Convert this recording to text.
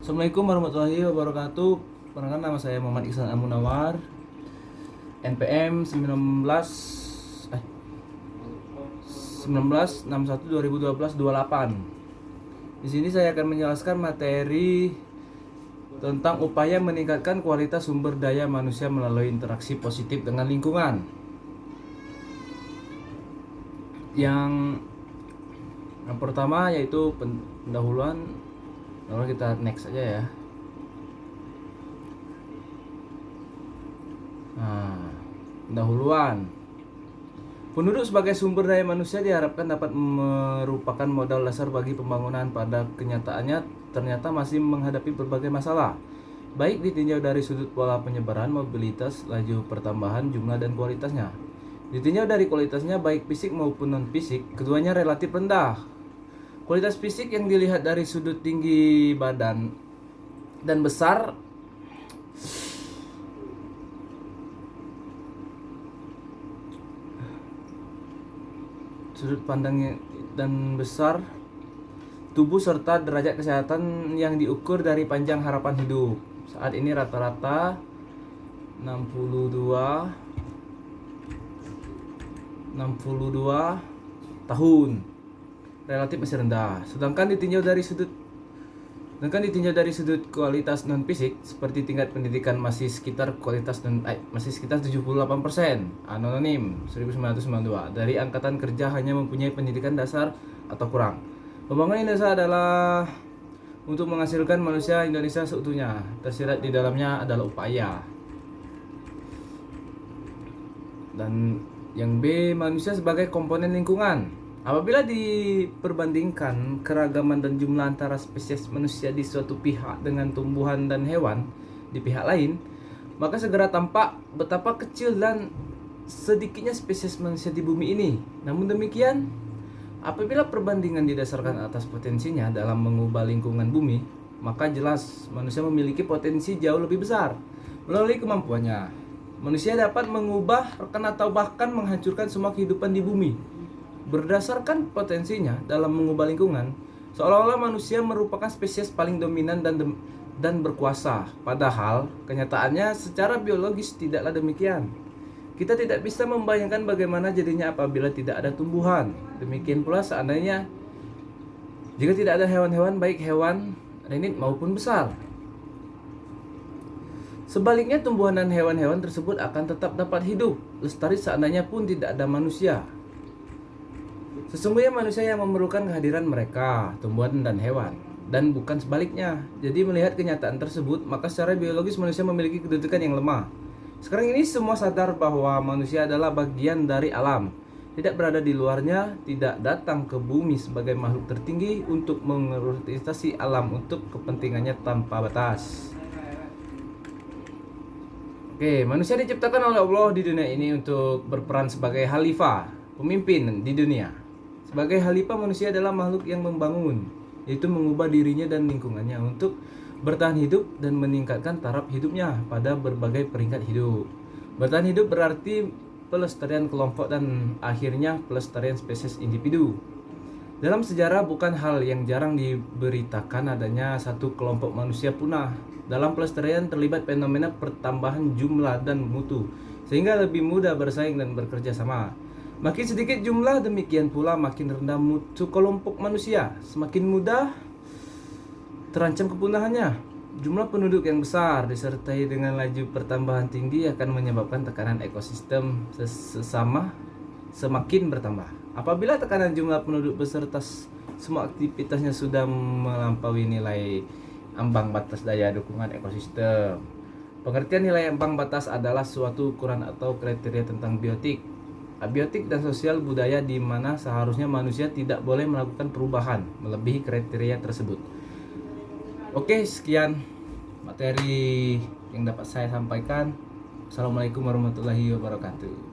Assalamualaikum warahmatullahi wabarakatuh. Perkenalkan, nama saya Muhammad Ihsan Al-Munawar, NPM 1961 2012 28. Di sini saya akan menjelaskan materi tentang upaya meningkatkan kualitas sumber daya manusia melalui interaksi positif dengan lingkungan. Yang pertama yaitu pendahuluan. Lalu kita next aja ya. Pendahuluan. Penduduk sebagai sumber daya manusia diharapkan dapat merupakan modal dasar bagi pembangunan. Pada kenyataannya ternyata masih menghadapi berbagai masalah, baik ditinjau dari sudut pola penyebaran, mobilitas, laju pertambahan jumlah dan kualitasnya. Ditinjau dari kualitasnya, baik fisik maupun non-fisik, keduanya relatif rendah. Kualitas fisik yang dilihat dari sudut tinggi badan dan besar sudut pandang dan besar tubuh serta derajat kesehatan yang diukur dari panjang harapan hidup. Saat ini rata-rata 62 tahun, relatif masih rendah. Sedangkan ditinjau dari sudut kualitas non fisik, seperti tingkat pendidikan masih sekitar 78%. Anonim 1992. Dari angkatan kerja hanya mempunyai pendidikan dasar atau kurang. Pembangunan Indonesia adalah untuk menghasilkan manusia Indonesia seutuhnya. Tersirat di dalamnya adalah upaya. Dan yang B, manusia sebagai komponen lingkungan. Apabila diperbandingkan keragaman dan jumlah antara spesies manusia di suatu pihak dengan tumbuhan dan hewan di pihak lain, maka segera tampak betapa kecil dan sedikitnya spesies manusia di bumi ini. Namun demikian, apabila perbandingan didasarkan atas potensinya dalam mengubah lingkungan bumi, maka jelas manusia memiliki potensi jauh lebih besar. Melalui kemampuannya, manusia dapat mengubah, atau bahkan menghancurkan semua kehidupan di bumi. Berdasarkan potensinya dalam mengubah lingkungan, seolah-olah manusia merupakan spesies paling dominan dan berkuasa. Padahal kenyataannya secara biologis tidaklah demikian. Kita tidak bisa membayangkan bagaimana jadinya apabila tidak ada tumbuhan. Demikian pula seandainya jika tidak ada hewan-hewan, baik hewan renit maupun besar. Sebaliknya, tumbuhan dan hewan-hewan tersebut akan tetap dapat hidup lestari seandainya pun tidak ada manusia. Sesungguhnya manusia yang memerlukan kehadiran mereka, tumbuhan dan hewan, dan bukan sebaliknya. Jadi melihat kenyataan tersebut, maka secara biologis manusia memiliki kedudukan yang lemah. Sekarang ini semua sadar bahwa manusia adalah bagian dari alam, tidak berada di luarnya, tidak datang ke bumi sebagai makhluk tertinggi untuk mengeksploitasi alam untuk kepentingannya tanpa batas. Manusia diciptakan oleh Allah di dunia ini untuk berperan sebagai khalifah, pemimpin di dunia. Sebagai khalifah, manusia adalah makhluk yang membangun, yaitu mengubah dirinya dan lingkungannya untuk bertahan hidup dan meningkatkan taraf hidupnya pada berbagai peringkat hidup. Bertahan hidup berarti pelestarian kelompok dan akhirnya pelestarian spesies individu. Dalam sejarah bukan hal yang jarang diberitakan adanya satu kelompok manusia punah. Dalam pelestarian terlibat fenomena pertambahan jumlah dan mutu, sehingga lebih mudah bersaing dan bekerja sama. Makin sedikit jumlah, demikian pula makin rendah mutu kelompok manusia, semakin mudah terancam kepunahannya. Jumlah penduduk yang besar disertai dengan laju pertambahan tinggi akan menyebabkan tekanan ekosistem sesama semakin bertambah. Apabila tekanan jumlah penduduk beserta semua aktivitasnya sudah melampaui nilai ambang batas daya dukungan ekosistem. Pengertian nilai ambang batas adalah suatu ukuran atau kriteria tentang biotik, abiotik dan sosial budaya di mana seharusnya manusia tidak boleh melakukan perubahan melebihi kriteria tersebut. Oke, sekian materi yang dapat saya sampaikan. Assalamualaikum warahmatullahi wabarakatuh.